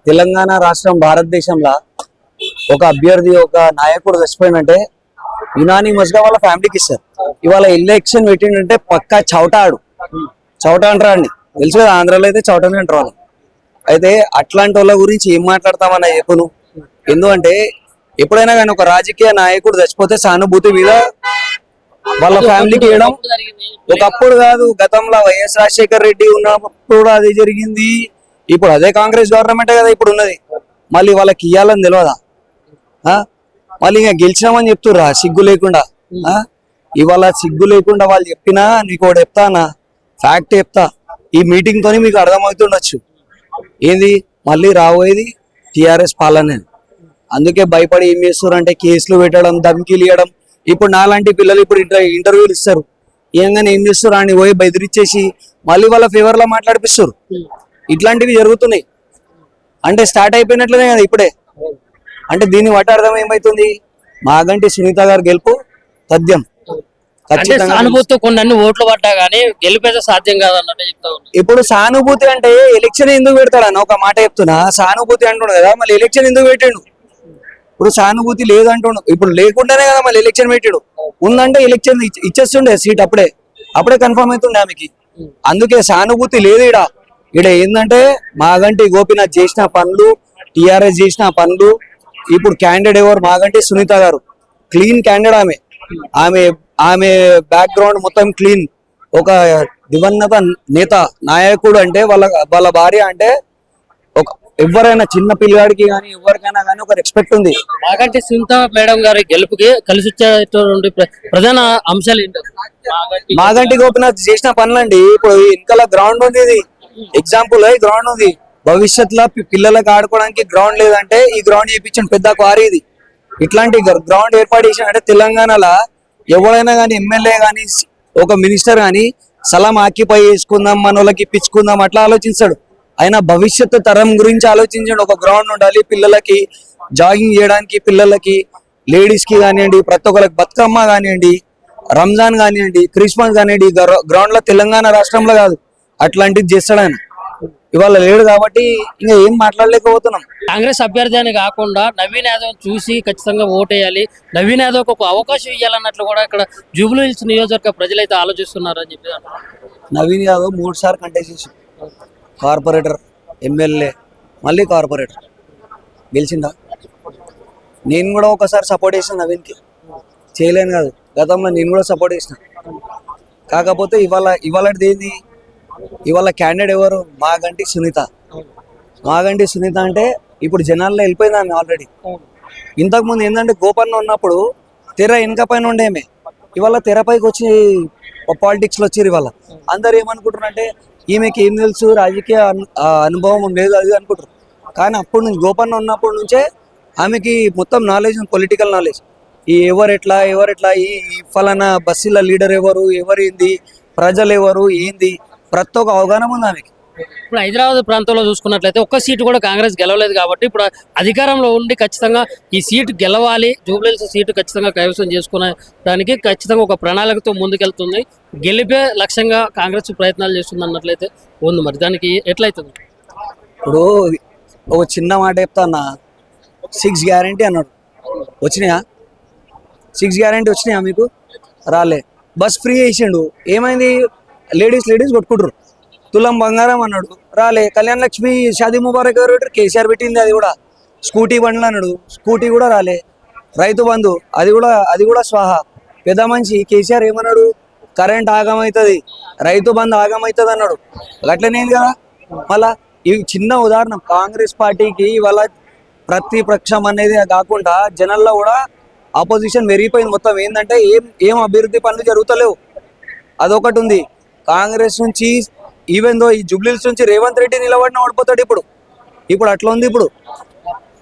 తెలంగాణ రాష్ట్రం భారతదేశంలో ఒక అభ్యర్థి ఒక నాయకుడు చచ్చిపోయిందంటే యునానిమస్ గా వాళ్ళ ఫ్యామిలీకి ఇస్తారు. ఇవాళ ఎలక్షన్ పెట్టిండంటే పక్కా చౌటాడు చౌట అంటారా అండి, తెలుసు కదా, ఆంధ్రాలో అయితే చౌటనే అంటారు వాళ్ళు. అయితే అట్లాంటి వాళ్ళ గురించి ఏం మాట్లాడతామన్నా చెప్పును. ఎందుకంటే ఎప్పుడైనా కానీ ఒక రాజకీయ నాయకుడు చచ్చిపోతే సానుభూతి మీద వాళ్ళ ఫ్యామిలీకి ఇవ్వడం ఒకప్పుడు కాదు, గతంలో వైఎస్ రాజశేఖర్ రెడ్డి ఉన్నప్పుడు అదే జరిగింది. ఇప్పుడు అదే కాంగ్రెస్ గవర్నమెంటే కదా ఇప్పుడు ఉన్నది. మళ్ళీ వాళ్ళకి ఇవ్వాలని తెలియదా? మళ్ళీ ఇంకా గెలిచినామని చెప్తుర్రా సిగ్గు లేకుండా. ఇవాళ సిగ్గు లేకుండా వాళ్ళు చెప్పినా నీకు ఒకటి చెప్తానా, ఫ్యాక్ట్ చెప్తా. ఈ మీటింగ్ తోని మీకు అర్థమవుతుండొచ్చు ఏంది మళ్ళీ రాబోయేది టిఆర్ఎస్ పాలన. అందుకే భయపడి ఏం చేస్తారు అంటే కేసులు పెట్టడం, ధమ్కీలు ఇవ్వడం. ఇప్పుడు నాలాంటి పిల్లలు ఇప్పుడు ఇంటర్వ్యూలు ఇస్తారు, ఏంగానే ఏం చేస్తారు అని పోయి బెదిరించేసి మళ్ళీ వాళ్ళ ఫేవర్ లో మాట్లాడిపిస్తారు. ఇట్లాంటివి జరుగుతున్నాయి అంటే స్టార్ట్ అయిపోయినట్లనే కదా ఇప్పుడే. అంటే దీన్ని బట్టి అర్థం ఏమైతుంది, మాగంటి సునీత గారు గెలుపు తథ్యం. సానుభూతి కొన్ని ఓట్లు పడ్డా గానీ గెలిపేది సాధ్యం కాదన్నట్టు చెప్తా ఉన్నా. ఇప్పుడు సానుభూతి అంటే ఎలక్షన్ ఎందుకు పెడతాడని ఒక మాట చెప్తున్నా. సానుభూతి అంటుండు కదా, మళ్ళీ ఎలక్షన్ ఎందుకు పెట్టిండు? ఇప్పుడు సానుభూతి లేదంటుండు, ఇప్పుడు లేకుండానే కదా మళ్ళీ ఎలక్షన్ పెట్టాడు. ఉందంటే ఎలక్షన్ ఇచ్చేస్తుండే సీట్ అప్పుడే కన్ఫర్మ్ అవుతుండే ఆమెకి. అందుకే సానుభూతి లేదు ఈడ ఏంటంటే మాగంటి గోపీనాథ్ చేసిన పనులు, టిఆర్ఎస్ చేసిన పనులు. ఇప్పుడు క్యాండిడేట్ ఎవరు? మాగంటి సునీత గారు. క్లీన్ క్యాండిడేట్ ఆమె. ఆమె ఆమె బ్యాక్గ్రౌండ్ మొత్తం క్లీన్. ఒక దివంగత నేత నాయకుడు అంటే వాళ్ళ భార్య అంటే ఒక ఎవరైనా చిన్న పిల్లగాడికి కానీ ఎవరికైనా కానీ ఒక రెస్పెక్ట్ ఉంది. మాగంటి సునీత మేడం గారి గెలుపుకి కలిసి వచ్చేటువంటి ప్రధాన అంశాలు ఏంటి? మాగంటి గోపీనాథ్ చేసిన పనులండి. ఇప్పుడు వెనకాల గ్రౌండ్ ఉంది, ఇది ఎగ్జాంపుల్ గ్రౌండ్ ఉంది. భవిష్యత్తులో పిల్లలకు ఆడుకోవడానికి గ్రౌండ్ లేదంటే ఈ గ్రౌండ్ చేయించండి, పెద్ద క్వారీ ఇది. ఇట్లాంటి గ్రౌండ్ ఏర్పాటు చేసిన అంటే తెలంగాణలో ఎవరైనా కానీ ఎమ్మెల్యే కానీ ఒక మినిస్టర్ కానీ స్థలం ఆక్యుపై చేసుకుందాం, మన వాళ్ళకి ఇప్పించుకుందాం అట్లా ఆలోచిస్తాడు. అయినా భవిష్యత్తు తరం గురించి ఆలోచించండి. ఒక గ్రౌండ్ ఉండాలి పిల్లలకి, జాగింగ్ చేయడానికి, పిల్లలకి, లేడీస్ కి కానివ్వండి, ప్రతి ఒక్కరికి బతుకమ్మ కానివ్వండి, రంజాన్ కానివ్వండి, క్రిస్మస్ కానివ్వండి, గ్రౌండ్ లో తెలంగాణ రాష్ట్రంలో కాదు అట్లాంటిది చేస్తాడు ఆయన. ఇవాళ లేడు కాబట్టి ఇంకా ఏం మాట్లాడలేకపోతున్నాం. కాంగ్రెస్ అభ్యర్థి అని కాకుండా నవీన్ యాదవ్ చూసి ఖచ్చితంగా ఓటేయాలి, నవీన్ యాదవ్ ఒక అవకాశం ఇవ్వాలన్నట్లు కూడా ఇక్కడ జూబ్లీ హిల్స్ నియోజకవర్గ ప్రజలైతే ఆలోచిస్తున్నారు అని చెప్పి. నవీన్ యాదవ్ 3 సార్లు కంటెస్ట్ చేసి కార్పొరేటర్, ఎమ్మెల్యే, మళ్ళీ కార్పొరేటర్ గెలిచిందా? నేను కూడా ఒకసారి సపోర్ట్ చేసిన నవీన్కి, చేయలేను కాదు, గతంలో నేను కూడా సపోర్ట్ చేసిన. కాకపోతే ఇవాళది ఏంది, ఇవాళ క్యాండిడేట్ ఎవరు? మాగంటి సునీత. మాగంటి సునీత అంటే ఇప్పుడు జనాల్లో వెళ్ళిపోయింది ఆమె ఆల్రెడీ. ఇంతకుముందు ఏంటంటే గోపన్న ఉన్నప్పుడు తెర వెనక పైన ఉండేమే, ఇవాళ తెరపైకి వచ్చి పాలిటిక్స్ లో వచ్చారు. ఇవాళ అందరు ఏమనుకుంటారు అంటే ఈమెకి ఏం తెలుసు, రాజకీయ అనుభవం లేదు అది అనుకుంటారు. కానీ అప్పుడు నుంచి గోపన్న ఉన్నప్పటి నుంచే ఆమెకి మొత్తం నాలెడ్జ్, పొలిటికల్ నాలెడ్జ్. ఈ ఎవరెట్లా ఈ ఫలానా బస్సుల లీడర్ ఎవరు, ఎవరేంది, ప్రజలు ఎవరు, ఏంది, ప్రతి ఒక్క అవగాహన ఉంది ఆమెకి. ఇప్పుడు హైదరాబాద్ ప్రాంతంలో చూసుకున్నట్లయితే ఒక్క సీటు కూడా కాంగ్రెస్ గెలవలేదు కాబట్టి ఇప్పుడు అధికారంలో ఉండి ఖచ్చితంగా ఈ సీటు గెలవాలి, జూబ్లీ హిల్స్ సీటు ఖచ్చితంగా కైవసం చేసుకునేదానికి ఖచ్చితంగా ఒక ప్రణాళికతో ముందుకెళ్తుంది. గెలిపే లక్ష్యంగా కాంగ్రెస్ ప్రయత్నాలు చేస్తుంది అన్నట్లయితే ఉంది. మరి దానికి ఎట్లయితుంది? ఇప్పుడు ఒక చిన్న మాట చెప్తా అన్న, 6 గ్యారంటీ అన్నాడు, వచ్చినాయా? 6 గ్యారంటీ వచ్చినాయా మీకు? రాలే. బస్ ఫ్రీ చేసిండు, ఏమైంది? లేడీస్ కొట్టుకుంటారు. తులం బంగారం అన్నాడు, రాలే. కళ్యాణ్ లక్ష్మి, షాదీ ముబారక్ గారు కేసీఆర్ పెట్టింది, అది కూడా. స్కూటీ బండ్లు అన్నాడు, స్కూటీ కూడా రాలే. రైతు బంధు అది కూడా స్వాహా. పెద్ద మనిషి కేసీఆర్ ఏమన్నాడు? కరెంట్ ఆగమవుతుంది, రైతు బంధు ఆగమవుతుంది అన్నాడు. అట్లనేది కదా. మళ్ళా ఇవి చిన్న ఉదాహరణ. కాంగ్రెస్ పార్టీకి ఇవాళ ప్రతిపక్షం అనేది కాకుండా జనాల్లో కూడా ఆపోజిషన్ పెరిగిపోయింది మొత్తం. ఏంటంటే ఏం అభివృద్ధి పనులు జరుగుతలేవు, అదొకటి ఉంది. కాంగ్రెస్ నుంచి ఈవెన్ దో ఈ జూబ్లీ హిల్స్ నుంచి రేవంత్ రెడ్డి నిలబడిన ఓడిపోతాడు ఇప్పుడు అట్లా ఉంది. ఇప్పుడు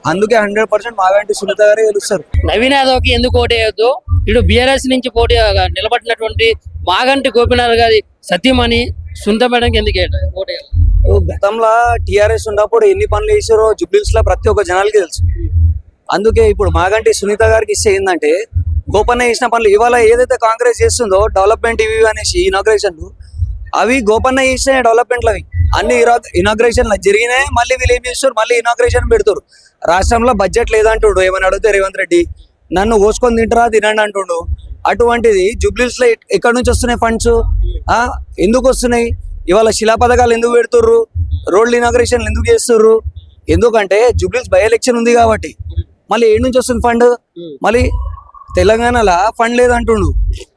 అందుకే 100% మాగంటి సునీత గారే గెలుస్తారు. నవీన్ యాదవ్కి ఎందుకు ఓటేయొద్దు? ఇటు బీఆర్ఎస్ నుంచి పోటీ నిలబడినటువంటి మాగంటి గోపీనాథ్ గారి సతీమణి సునీత మేడంకి ఎందుకు ఓటేయాలి? గతంలో టిఆర్ఎస్ ఉన్నప్పుడు ఎన్ని పనులు చేసారో జూబ్లీ హిల్స్ లో ప్రతి ఒక్క జనాలకి తెలుసు. అందుకే ఇప్పుడు మాగంటి సునీత గారికి ఇస్తే ఏంటంటే గోపన్న చేసిన పనులు ఇవాళ ఏదైతే కాంగ్రెస్ చేస్తుందో డెవలప్మెంట్ ఇవి అనేసి ఇనాగ్రేషన్ అవి గోపన్న చేసిన డెవలప్మెంట్లు అవి అన్ని ఇనాగ్రేషన్లు జరిగినాయి. మళ్ళీ వీళ్ళు ఏం చేస్తారు, మళ్ళీ ఇనాగ్రేషన్ పెడతారు. రాష్ట్రంలో బడ్జెట్ లేదంటుండు. ఏమని అడిగితే రేవంత్ రెడ్డి నన్ను కోసుకొని తింటారా తినండి అంటుండు. అటువంటిది జూబ్లీస్ లో ఎక్కడి నుంచి వస్తున్నాయి ఫండ్స్? ఎందుకు వస్తున్నాయి? ఇవాళ శిలా పథకాలు ఎందుకు పెడుతుర్రు? రోడ్లు ఇనాగ్రేషన్లు ఎందుకు చేస్తుర్రు? ఎందుకంటే జూబ్లీస్ బై ఎలక్షన్ ఉంది కాబట్టి. మళ్ళీ ఏడు నుంచి వస్తుంది ఫండ్? మళ్ళీ తెలంగాణలో ఫండ్ లేదంటుండు.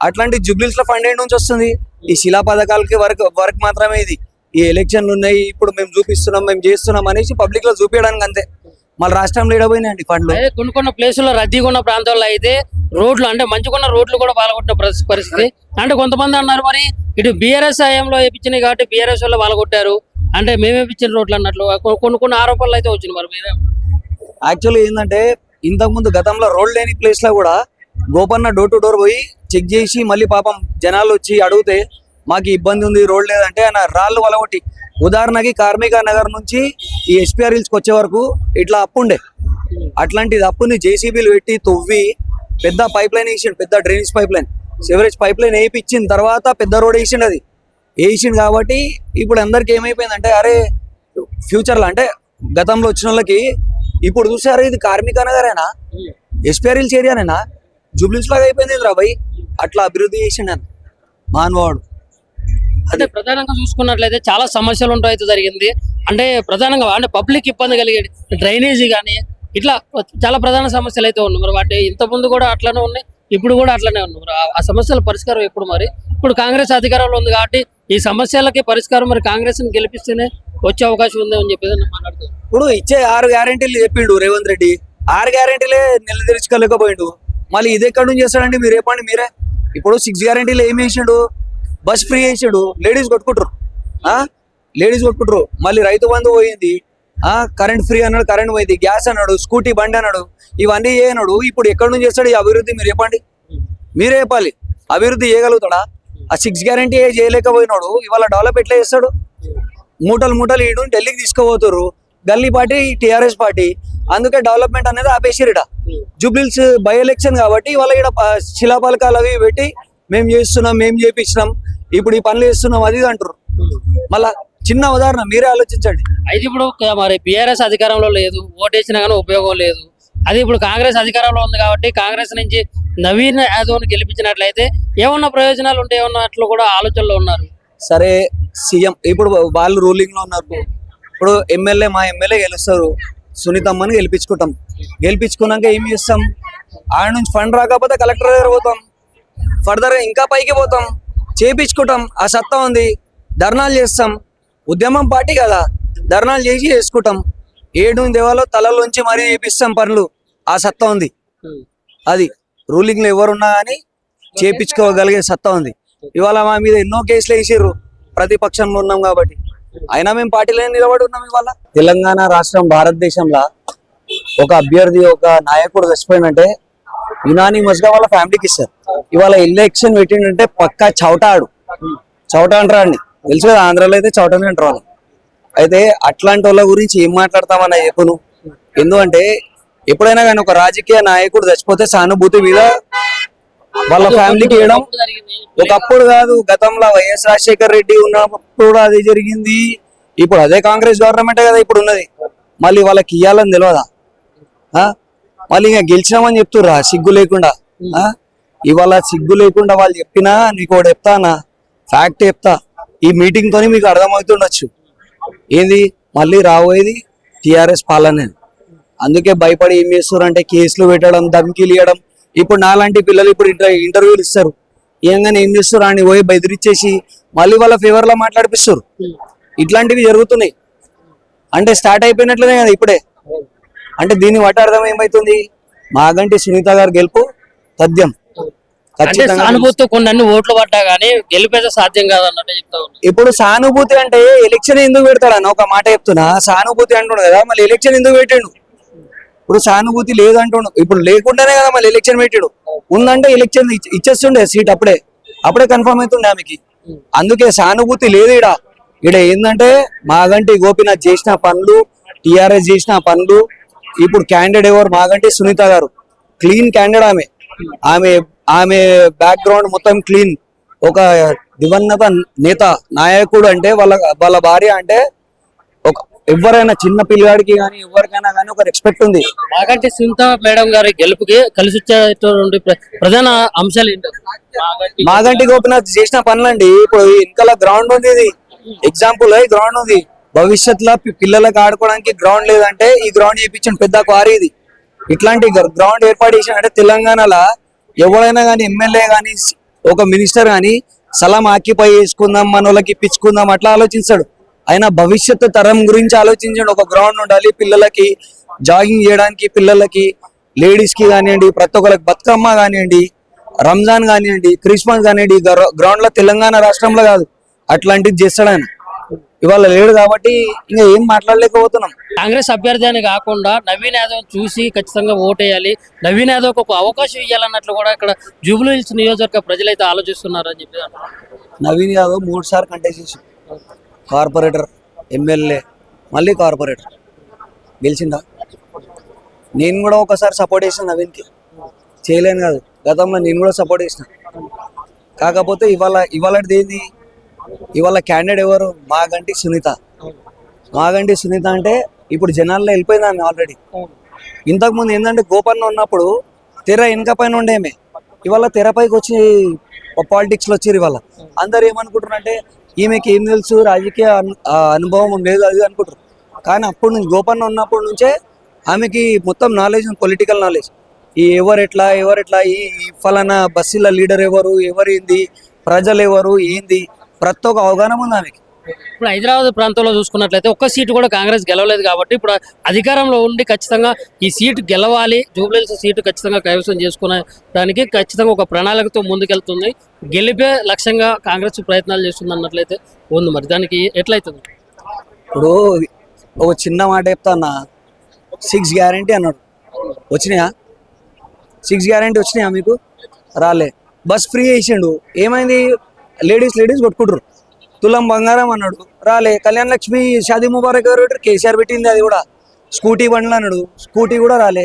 అట్లాంటి జూబ్లీస్ లో ఫండ్ ఏడు నుంచి వస్తుంది? ఈ శిలా పథకాలకి వర్క్ మాత్రమే ఇది. ఈ ఎలక్షన్లు ఉన్నాయి, ఇప్పుడు మేము చూపిస్తున్నాం, మేము చేస్తున్నాం అనేసి పబ్లిక్ లో చూపించడానికి అంతే. మళ్ళీ రాష్ట్రంలో ఏడపోయినాయండి ఫండ్లు. కొన్ని ప్లేసుల్లో రద్దీగా ఉన్న ప్రాంతాల్లో అయితే రోడ్లు అంటే మంచిగున్న రోడ్లు కూడా పాల్గొట్టిన పరిస్థితి. అంటే కొంతమంది అన్నారు మరి ఇటు బీఆర్ఎస్ హయాంలో వేయించినాయి కాబట్టి బీఆర్ఎస్ వల్ల పాల్గొట్టారు అంటే మేమే ఇచ్చిన రోడ్లు అన్నట్లు కొన్ని ఆరోపణలు అయితే వచ్చినాయి. మరి మీరే యాక్చువల్లీ ఏంటంటే ఇంతకుముందు గతంలో రోడ్ లేని ప్లేస్ లో కూడా గోపన్న డోర్ టు డోర్ పోయి చెక్ చేసి మళ్ళీ పాపం జనాలు వచ్చి అడిగితే మాకు ఇబ్బంది ఉంది రోడ్ లేదంటే ఆయన రాళ్ళు వలగొట్టి, ఉదాహరణకి కార్మిక నగర్ నుంచి ఈ ఎస్పీఆర్ హిల్స్కి వచ్చే వరకు ఇట్లా అప్పు ఉండే. అట్లాంటిది అప్పుని జేసీబీలు పెట్టి తవ్వి పెద్ద పైప్ లైన్ వేసిండు, పెద్ద drainage pipe line, sewerage pipe line వేయించిన తర్వాత పెద్ద రోడ్ వేసిండు. అది వేసిండు కాబట్టి ఇప్పుడు అందరికి ఏమైపోయిందంటే అరే ఫ్యూచర్లో అంటే గతంలో వచ్చిన వాళ్ళకి ఇప్పుడు చూసారు ఇది కార్మిక నగరేనా, ఎస్పీఆర్ హిల్స్ ఏరియానేనా, జూబ్లీస్ లాగా అయిపోయింది రాబాయ్. అట్లా అభివృద్ధి చేసిండు అని మానవాడు. అంటే ప్రధానంగా చూసుకున్నట్లయితే చాలా సమస్యలు ఉంటాయి అయితే జరిగింది. అంటే ప్రధానంగా అంటే పబ్లిక్ ఇబ్బంది కలిగేది డ్రైనేజీ కానీ ఇట్లా చాలా ప్రధాన సమస్యలు అయితే ఉన్నాయి. మరి వాటి ఇంతకుముందు కూడా అట్లనే ఉన్నాయి, ఇప్పుడు కూడా అట్లనే ఉన్నాయి. మరి ఆ సమస్యల పరిష్కారం ఎప్పుడు? మరి ఇప్పుడు కాంగ్రెస్ అధికారంలో ఉంది కాబట్టి ఈ సమస్యలకి పరిష్కారం మరి కాంగ్రెస్ ని గెలిపిస్తేనే వచ్చే అవకాశం ఉంది అని చెప్పేసి మాట్లాడుతుంది. ఇప్పుడు ఇచ్చే 6 గ్యారెంటీలు చెప్పిండు రేవంత్ రెడ్డి, 6 గ్యారెంటీలే నిలదీర్చుకోలేకపోయిండు. మళ్ళీ ఇది ఎక్కడి నుంచి చేస్తాడండి మీరు చెప్పండి మీరే. ఇప్పుడు 6 గ్యారెంటీలు ఏమి వేసాడు? బస్ ఫ్రీ వేసాడు, లేడీస్ కొట్టుకుంటారు, లేడీస్ కొట్టుకుంటారు. మళ్ళీ రైతు బంధు పోయింది, కరెంట్ ఫ్రీ అన్నాడు, కరెంట్ పోయింది, గ్యాస్ అన్నాడు, స్కూటీ బండి అన్నాడు, ఇవన్నీ చేయనాడు. ఇప్పుడు ఎక్కడి నుంచి చేస్తాడు ఈ అభివృద్ధి? మీరు చెప్పండి, మీరే చెప్పాలి. అభివృద్ధి చేయగలుగుతాడా? ఆ 6 గ్యారెంటీ చేయలేకపోయినాడు. ఇవాళ డెవలప్ ఎట్లా చేస్తాడు? మూటలు ఈడు ఢిల్లీకి తీసుకుపోతారు గల్లీ పార్టీ, టీఆర్ఎస్ పార్టీ. అందుకే డెవలప్మెంట్ అనేది ఆపేసిరిట. జూబ్లీస్ బై ఎలక్షన్ కాబట్టి ఇవాళ ఇక్కడ శిలాపలకాలు అవి పెట్టి మేము చేస్తున్నాం, మేము చేపించినాం, ఇప్పుడు ఈ పనులు చేస్తున్నాం అది అంటారు. మళ్ళా చిన్న ఉదాహరణ మీరే ఆలోచించండి. అయితే ఇప్పుడు మరి బీఆర్ఎస్ అధికారంలో లేదు, ఓటేసినా కానీ ఉపయోగం లేదు. అది ఇప్పుడు కాంగ్రెస్ అధికారంలో ఉంది కాబట్టి కాంగ్రెస్ నుంచి నవీన్ యాదవ్ని గెలిపించినట్లయితే ఏమన్నా ప్రయోజనాలు ఉంటాయి ఏమన్నట్లు కూడా ఆలోచనలో ఉన్నారు. సరే సీఎం ఇప్పుడు వాళ్ళు రూలింగ్ లో ఉన్నారు. ఇప్పుడు మా ఎమ్మెల్యే గెలుస్తారు, సునీతమ్మని గెలిపించుకున్నాక ఏం చేస్తాం? ఆడ నుంచి ఫండ్ రాకపోతే కలెక్టర్ దగ్గర పోతాం, ఫర్దర్ ఇంకా పైకి పోతాం, చేపించుకుంటాం. ఆ సత్తా ఉంది, ధర్నాలు చేస్తాం. ఉద్యమం పార్టీ కదా, ధర్నాలు చేసి చేసుకుంటాం. 7 దేవాలో తలలోంచి మరీ చేపిస్తాం పనులు. ఆ సత్తా ఉంది. అది రూలింగ్ లో ఎవరున్నా కానీ చేపించుకోగలిగే సత్తా ఉంది. ఇవాళ మా మీద ఎన్నో కేసులు వేసిర్రు, ప్రతిపక్షంలో ఉన్నాం కాబట్టి. అయినా మేము పార్టీలో నిలబడి ఉన్నాం. ఇవాళ తెలంగాణ రాష్ట్రం భారతదేశంలో ఒక అభ్యర్థి, ఒక నాయకుడు చచ్చిపోయిందంటే యునానిమస్ గా వాళ్ళ ఫ్యామిలీకి ఇస్తారు. ఇవాళ ఎలక్షన్ పెట్టిండంటే పక్కా చౌటా అంటారా అండి, తెలుసు కదా, ఆంధ్రాలో అయితే చౌటనే అంటారు వాళ్ళు. అయితే అట్లాంటి వాళ్ళ గురించి ఏం మాట్లాడతామన్నా చెప్పును. ఎందుకంటే ఎప్పుడైనా కానీ ఒక రాజకీయ నాయకుడు చచ్చిపోతే సానుభూతి మీద వాళ్ళ ఫ్యామిలీకి ఇవ్వడం ఒకప్పుడు కాదు, గతంలో వైఎస్ రాజశేఖర్ రెడ్డి ఉన్నప్పుడు అది జరిగింది. ఇప్పుడు అదే కాంగ్రెస్ గవర్నమెంటే కదా ఇప్పుడు ఉన్నది. మళ్ళీ వాళ్ళకి ఇవ్వాలని తెలియదా? మళ్ళీ ఇంకా గెలిచినామని చెప్తుర్రా సిగ్గు లేకుండా. ఇవాళ సిగ్గు లేకుండా వాళ్ళు చెప్పినా నీకు ఒకటి చెప్తానా, ఫ్యాక్ట్ చెప్తా. ఈ మీటింగ్ తోని మీకు అర్థమవుతుండొచ్చు ఏంది మళ్ళీ రాబోయేది టిఆర్ఎస్ పాలన. అందుకే భయపడి ఏం చేస్తారంటే కేసులు పెట్టడం, ధమ్కీలు ఇవ్వడం. ఇప్పుడు నాలాంటి పిల్లలు ఇప్పుడు ఇంటర్వ్యూలు ఇస్తారు, ఏంగానే ఏం చేస్తారు అని పోయి బెదిరించేసి మళ్ళీ వాళ్ళ ఫేవర్ లో మాట్లాడిపిస్తారు. ఇట్లాంటివి జరుగుతున్నాయి. అంటే స్టార్ట్ అయిపోయినట్లనే కదా ఇప్పుడే. అంటే దీన్ని బట్టి అర్థం ఏమైతుంది? మాగంటి సునీత గారు గెలుపు తథ్యం. సానుభూతి కొన్ని ఓట్లు పడ్డా గానీ గెలిపేదే సాధ్యం కాదన్నట్టు చెప్తా ఉన్నా. ఇప్పుడు సానుభూతి అంటే ఎలక్షన్ ఎందుకు పెడతాడన్న ఒక మాట చెప్తున్నా. సానుభూతి అంటుండు కదా, మళ్ళీ ఎలక్షన్ ఎందుకు పెట్టిండు? ఇప్పుడు సానుభూతి లేదంటుండు, ఇప్పుడు లేకుండానే కదా మళ్ళీ ఎలక్షన్ పెట్టాడు. ఉందంటే ఎలక్షన్ ఇచ్చేస్తుండే సీట్ అప్పుడే కన్ఫర్మ్ అవుతుండే ఆమెకి. అందుకే సానుభూతి లేదు ఈడ ఏంటంటే మాగంటి గోపీనాథ్ చేసిన పనులు, టిఆర్ఎస్ చేసిన పనులు. ఇప్పుడు క్యాండిడేట్ ఎవరు? మాగంటి సునీత గారు. క్లీన్ క్యాండిడేట్ ఆమె బ్యాక్గ్రౌండ్ మొత్తం క్లీన్. ఒక దివంగత నేత నాయకుడు అంటే వాళ్ళ భార్య అంటే ఒక ఎవరైనా చిన్న పిల్లగాడికి కానీ ఎవరికైనా కానీ ఒక రెస్పెక్ట్ ఉంది. మాగంటి సునీత మేడం గారి గెలుపుకి కలిసి వచ్చేటువంటి ప్రధాన అంశాలు ఏంటి? మాగంటి గోపినాథ్ చేసిన పనులండి. ఇప్పుడు వెనకాల గ్రౌండ్ ఉంది, ఇది ఎగ్జాంపుల్ గ్రౌండ్ ఉంది. భవిష్యత్తులో పిల్లలకు ఆడుకోవడానికి గ్రౌండ్ లేదంటే ఈ గ్రౌండ్ చేయించిన పెద్ద క్వారీ ఇది. ఇట్లాంటి గ్రౌండ్ ఏర్పాటు చేసిన అంటే తెలంగాణలో ఎవరైనా కానీ ఎమ్మెల్యే కానీ ఒక మినిస్టర్ కానీ స్థలం ఆక్యుపై చేసుకుందాం, మన వాళ్ళకి ఇప్పించుకుందాం అట్లా ఆలోచిస్తాడు. అయినా భవిష్యత్తు తరం గురించి ఆలోచించండి. ఒక గ్రౌండ్ ఉండాలి పిల్లలకి, జాగింగ్ చేయడానికి, పిల్లలకి, లేడీస్ కి కానివ్వండి, ప్రతి ఒక్కరికి బతుకమ్మ కానివ్వండి, రంజాన్ కానివ్వండి, క్రిస్మస్ కానివ్వండి, గ్రౌండ్ లో తెలంగాణ రాష్ట్రంలో కాదు అట్లాంటిది చేస్తాడు ఆయన. ఇవాళ లేడు కాబట్టి ఇంకా ఏం మాట్లాడలేకపోతున్నాం. కాంగ్రెస్ అభ్యర్థి అని కాకుండా నవీన్ యాదవ్ చూసి ఖచ్చితంగా ఓటేయాలి, నవీన్ యాదవ్కి ఒక అవకాశం ఇవ్వాలన్నట్లు కూడా ఇక్కడ జూబ్లీహిల్స్ నియోజకవర్గ ప్రజలైతే ఆలోచిస్తున్నారు అని చెప్పి. నవీన్ యాదవ్ 3 సార్లు కంటెస్ట్ చేసి కార్పొరేటర్, ఎమ్మెల్యే, మళ్ళీ కార్పొరేటర్ గెలిచిందా? నేను కూడా ఒకసారి సపోర్ట్ చేసిన నవీన్కి, చేయలేను కాదు, గతంలో నేను కూడా సపోర్ట్ చేసిన. కాకపోతే ఇవాళది ఏంది, ఇవాళ క్యాండిడేట్ ఎవరు? మాగంటి సునీత. మాగంటి సునీత అంటే ఇప్పుడు జనాల్లో వెళ్ళిపోయింది ఆమె ఆల్రెడీ. ఇంతకుముందు ఏంటంటే గోపన్న ఉన్నప్పుడు తెర వెనక పైన ఉండేమే, ఇవాళ తెరపైకి వచ్చి పాలిటిక్స్లో వచ్చారు. ఇవాళ అందరు ఏమనుకుంటారు అంటే ఈమెకి ఏం తెలుసు, రాజకీయ అనుభవం లేదు అది అనుకుంటారు. కానీ అప్పుడు నుంచి గోపన్న ఉన్నప్పటి నుంచే ఆమెకి మొత్తం నాలెడ్జ్, పొలిటికల్ నాలెడ్జ్. ఈ ఎవరెట్లా ఈ ఫలానా బస్సుల లీడర్ ఎవరు, ఎవరేంది, ప్రజలు ఎవరు, ఏంది, ప్రతి ఒక్క అవగాహన ఉంది ఆమెకి. ఇప్పుడు హైదరాబాద్ ప్రాంతంలో చూసుకున్నట్లయితే ఒక్క సీటు కూడా కాంగ్రెస్ గెలవలేదు కాబట్టి ఇప్పుడు అధికారంలో ఉండి ఖచ్చితంగా ఈ సీటు గెలవాలి, జూబ్లీహిల్స్ సీటు ఖచ్చితంగా కైవసం చేసుకునే దానికి ఖచ్చితంగా ఒక ప్రణాళికతో ముందుకెళ్తుంది. గెలిపే లక్ష్యంగా కాంగ్రెస్ ప్రయత్నాలు చేస్తుంది అన్నట్లయితే ఉంది. మరి దానికి ఎట్లయితుంది? ఇప్పుడు ఒక చిన్న మాట చెప్తా అన్న, 6 గ్యారంటీ అన్నాడు, వచ్చినాయా? 6 గ్యారంటీ వచ్చినాయా మీకు? రాలే. బస్ ఫ్రీ చేసిండు, ఏమైంది? లేడీస్ కొట్టుకుంటారు. తులం బంగారం అన్నాడు, రాలే. కళ్యాణ్ లక్ష్మి షాదీ ముబారక్ గారు కేసీఆర్ పెట్టింది, అది కూడా. స్కూటీ బండ్లు అన్నాడు, స్కూటీ కూడా రాలే.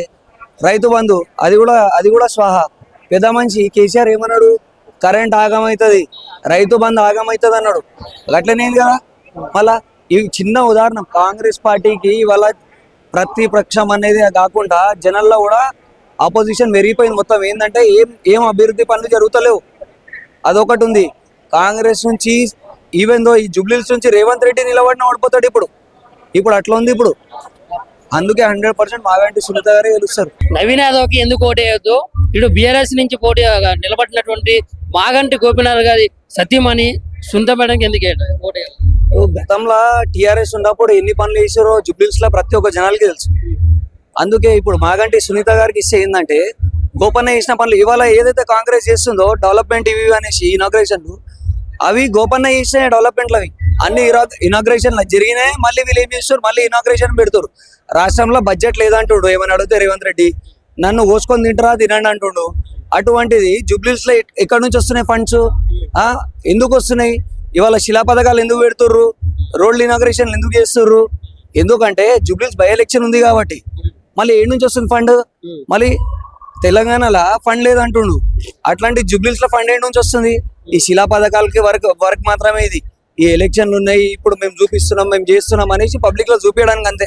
రైతు బంధు అది కూడా స్వాహా. పెద్ద మనిషి కేసీఆర్ ఏమన్నాడు? కరెంట్ ఆగమవుతుంది, రైతు బంధు ఆగమవుతుంది అన్నాడు. అట్లనేది కదా. మళ్ళా ఇవి చిన్న ఉదాహరణ. కాంగ్రెస్ పార్టీకి ఇవాళ ప్రతిపక్షం అనేది కాకుండా జనాల్లో కూడా ఆపోజిషన్ పెరిగిపోయింది మొత్తం. ఏంటంటే ఏం అభివృద్ధి పనులు జరుగుతలేవు, అదొకటి ఉంది. కాంగ్రెస్ నుంచి ఈవెన్ దో ఈ జూబ్లీహిల్స్ నుంచి రేవంత్ రెడ్డి నిలబడిన ఓడిపోతాడు ఇప్పుడు అట్లా ఉంది. ఇప్పుడు అందుకే 100% మాగంటి సునీత గారే గెలుస్తారు. నవీన్ యాదవ్కి ఎందుకు ఓటేయొద్దు? ఇటు బీఆర్ఎస్ నుంచి పోటీ నిలబడినటువంటి మాగంటి గోపినాథ్ గారి సతీమణి సునీత మేడంకి ఎందుకు ఓటేయాలి? గతంలో టీఆర్ఎస్ ఉన్నప్పుడు ఎన్ని పనులు చేసారో జూబ్లీహిల్స్ లో ప్రతి ఒక్క జనాలకి తెలుసు. అందుకే ఇప్పుడు మాగంటి సునీత గారికి ఇస్తే ఏంటంటే గోపన్న చేసిన పనులు ఇవాళ ఏదైతే కాంగ్రెస్ చేస్తుందో డెవలప్మెంట్ ఇవి అనేసి ఇనాగ్రేషన్లు, అవి గోపన్న చేసిన డెవలప్మెంట్లు. అవి అన్ని ఇనాగ్రేషన్లు జరిగినాయి. మళ్ళీ వీళ్ళు ఏం చేస్తారు, మళ్ళీ ఇనాగ్రేషన్ పెడతారు. రాష్ట్రంలో బడ్జెట్ లేదంటుండు, ఏమని అడిగితే రేవంత్ రెడ్డి నన్ను కోసుకొని తింటారా తినండి అంటుండు. అటువంటిది జూబ్లీహిల్స్ లో ఎక్కడి నుంచి వస్తున్నాయి ఫండ్స్? ఎందుకు వస్తున్నాయి? ఇవాళ శిలా పథకాలు ఎందుకు పెడుతుర్రు? రోడ్లు ఇనాగ్రేషన్లు ఎందుకు చేస్తుర్రు? ఎందుకంటే జూబ్లీహిల్స్ బై ఎలక్షన్ ఉంది కాబట్టి. మళ్ళీ ఏడు నుంచి వస్తుంది ఫండ్? మళ్ళీ తెలంగాణలో ఫండ్ లేదంటుండు. అట్లాంటి జూబ్లీహిల్స్ లో ఫండ్ ఏడు నుంచి వస్తుంది? ఈ శిలా పథకాలకి వర్క్ మాత్రమే ఇది. ఈ ఎలక్షన్లు ఉన్నాయి, ఇప్పుడు మేము చూపిస్తున్నాం, మేము చేస్తున్నాం అనేసి పబ్లిక్ లో చూపించడానికి అంతే.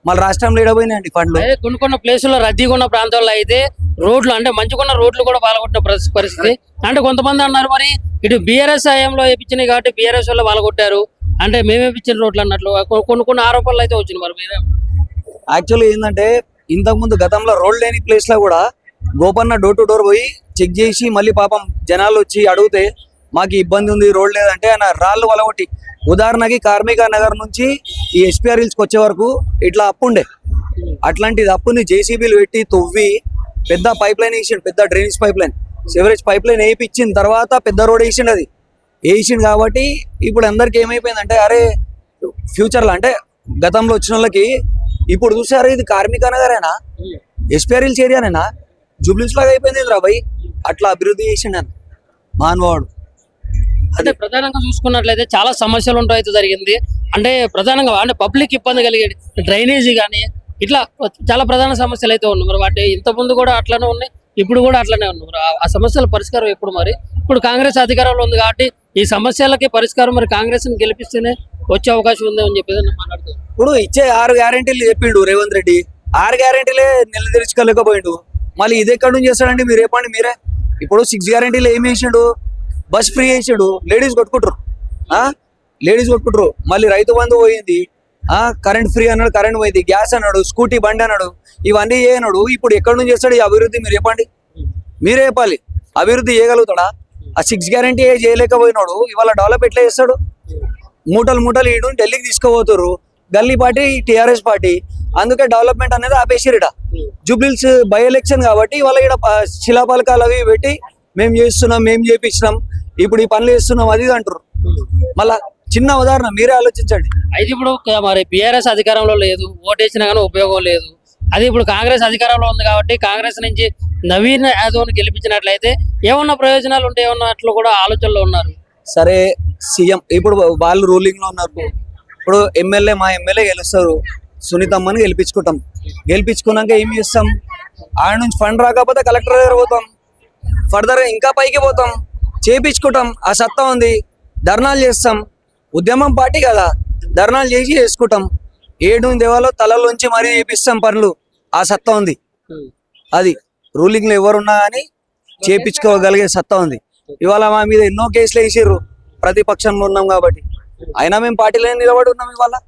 మళ్ళీ రాష్ట్రంలో ఏడపోయినాయండి ఫండ్లు. కొన్ని ప్లేసుల్లో రద్దీగా ఉన్న ప్రాంతాల్లో అయితే రోడ్లు అంటే మంచిగున్న రోడ్లు కూడా పాల్గొట్టిన పరిస్థితి. అంటే కొంతమంది అన్నారు మరి ఇటు బీఆర్ఎస్ హయాంలో వేయించినాయి కాబట్టి బీఆర్ఎస్ వాళ్ళు పాల్గొట్టారు అంటే మేమే ఇచ్చిన రోడ్లు అన్నట్లు కొన్ని ఆరోపణలు అయితే వచ్చినాయి. మరి మీరే యాక్చువల్లీ ఏంటంటే ఇంతకుముందు గతంలో రోడ్ లేని ప్లేస్ లో కూడా గోపన్న డోర్ టు డోర్ పోయి చెక్ చేసి మళ్ళీ పాపం జనాలు వచ్చి అడిగితే మాకు ఇబ్బంది ఉంది, రోడ్ లేదంటే ఆయన రాళ్ళు వలగొట్టి, ఉదాహరణకి కార్మిక నగర్ నుంచి ఈ ఎస్పీఆర్ హిల్స్కి వచ్చే వరకు ఇట్లా అప్పు ఉండే, అట్లాంటిది అప్పుని జేసీబీలు పెట్టి తవ్వి పెద్ద పైప్ లైన్ వేసిండు, పెద్ద drainage pipe line, sewerage pipe line వేయించిన తర్వాత పెద్ద రోడ్ వేసిండు. అది వేసిండు కాబట్టి ఇప్పుడు అందరికి ఏమైపోయిందంటే అరే ఫ్యూచర్లో అంటే గతంలో వచ్చిన వాళ్ళకి ఇప్పుడు చూసారు ఇది కార్మిక నగరేనా, ఎస్పీఆర్ హిల్స్ ఏరియానేనా, జూబ్లీహిల్స్ లాగా అయిపోయింది రాబాయ్. అట్లా అభివృద్ధి చేసిండు అని మానవాడు. అంటే ప్రధానంగా చూసుకున్నట్లయితే చాలా సమస్యలు ఉంటాయి జరిగింది. అంటే ప్రధానంగా అంటే పబ్లిక్ ఇబ్బంది కలిగేది డ్రైనేజీ కానీ ఇట్లా చాలా ప్రధాన సమస్యలు అయితే ఉన్నాయి. మరి వాటి ఇంతకుముందు కూడా అట్లనే ఉన్నాయి, ఇప్పుడు కూడా అట్లనే ఉన్నాయి. ఆ సమస్యల పరిష్కారం ఎప్పుడు? మరి ఇప్పుడు కాంగ్రెస్ అధికారంలో ఉంది కాబట్టి ఈ సమస్యలకి పరిష్కారం మరి కాంగ్రెస్ ని గెలిపిస్తేనే వచ్చే అవకాశం ఉంది అని చెప్పేసి మాట్లాడుతారు. ఇప్పుడు ఇచ్చే 6 గ్యారెంటీలు చెప్పిండు రేవంత్ రెడ్డి, 6 గ్యారెంటీలే నిలదీర్చుకోలేకపోయిండు. మళ్ళీ ఇది ఎక్కడి నుంచి చేస్తాడండి మీరు చెప్పండి మీరే. ఇప్పుడు 6 గ్యారెంటీలు ఏమి వేసిండు? బస్ ఫ్రీ వేసాడు, లేడీస్ కొట్టుకుంటారు, లేడీస్ కొట్టుకుంటారు. మళ్ళీ రైతు బంధు పోయింది, కరెంట్ ఫ్రీ అన్నాడు, కరెంట్ పోయింది, గ్యాస్ అన్నాడు, స్కూటీ బండి అన్నాడు, ఇవన్నీ చేయనాడు. ఇప్పుడు ఎక్కడి నుంచి చేస్తాడు ఈ అభివృద్ధి మీరు చెప్పండి, మీరే చెప్పాలి. అభివృద్ధి చేయగలుగుతాడా? ఆ 6 గ్యారెంటీ చేయలేకపోయినాడు, ఇవాళ డెవలప్ ఎట్లా చేస్తాడు? మూటలు మూటలు ఈడు ఢిల్లీకి తీసుకుపోతారు, గల్లీ పార్టీ టీఆర్ఎస్ పార్టీ. అందుకే డెవలప్మెంట్ అనేది ఆపేసిరిట. జూబ్లీస్ బై ఎలక్షన్ కాబట్టి ఇవాళ ఇక్కడ శిలాపలకాలు అవి పెట్టి మేము చేస్తున్నాం, మేము చేపించినాం, ఇప్పుడు ఈ పనులు చేస్తున్నాం అది ఇది అంటారు. మళ్ళా చిన్న ఉదాహరణ మీరే ఆలోచించండి. అయితే ఇప్పుడు మరి బీఆర్ఎస్ అధికారంలో లేదు, ఓటేసినా కానీ ఉపయోగం లేదు. అది ఇప్పుడు కాంగ్రెస్ అధికారంలో ఉంది కాబట్టి కాంగ్రెస్ నుంచి నవీన్ యాదవ్ గెలిపించినట్లయితే ఏమన్నా ప్రయోజనాలు ఉంటాయి అన్నట్లు కూడా ఆలోచనలో ఉన్నారు. సరే సీఎం ఇప్పుడు వాళ్ళు రూలింగ్ లో ఉన్నారు. ఇప్పుడు మా ఎమ్మెల్యే గెలుస్తారు, సునీతమ్మని గెలిపించుకుంటాం. గెలిపించుకున్నాక ఏం చేస్తాం? ఆయన నుంచి ఫండ్ రాకపోతే కలెక్టర్ దగ్గర పోతాం, ఫర్దర్ ఇంకా పైకి పోతాం, చేపించుకుంటాం. ఆ సత్తా ఉంది, ధర్నాలు చేస్తాం. ఉద్యమం పార్టీ కదా, ధర్నాలు చేసి చేసుకుంటాం. ఏడు దేవాలో తలలోంచి మరీ చేపిస్తాం పనులు. ఆ సత్తా ఉంది. అది రూలింగ్ లో ఎవరున్నా కానీ చేపించుకోగలిగే సత్తా ఉంది. ఇవాళ మా మీద ఎన్నో కేసులు వేసిర్రు, ప్రతిపక్షంలో ఉన్నాం కాబట్టి. అయినా మేము పార్టీలో నిలబడి ఉన్నాం ఇవాళ.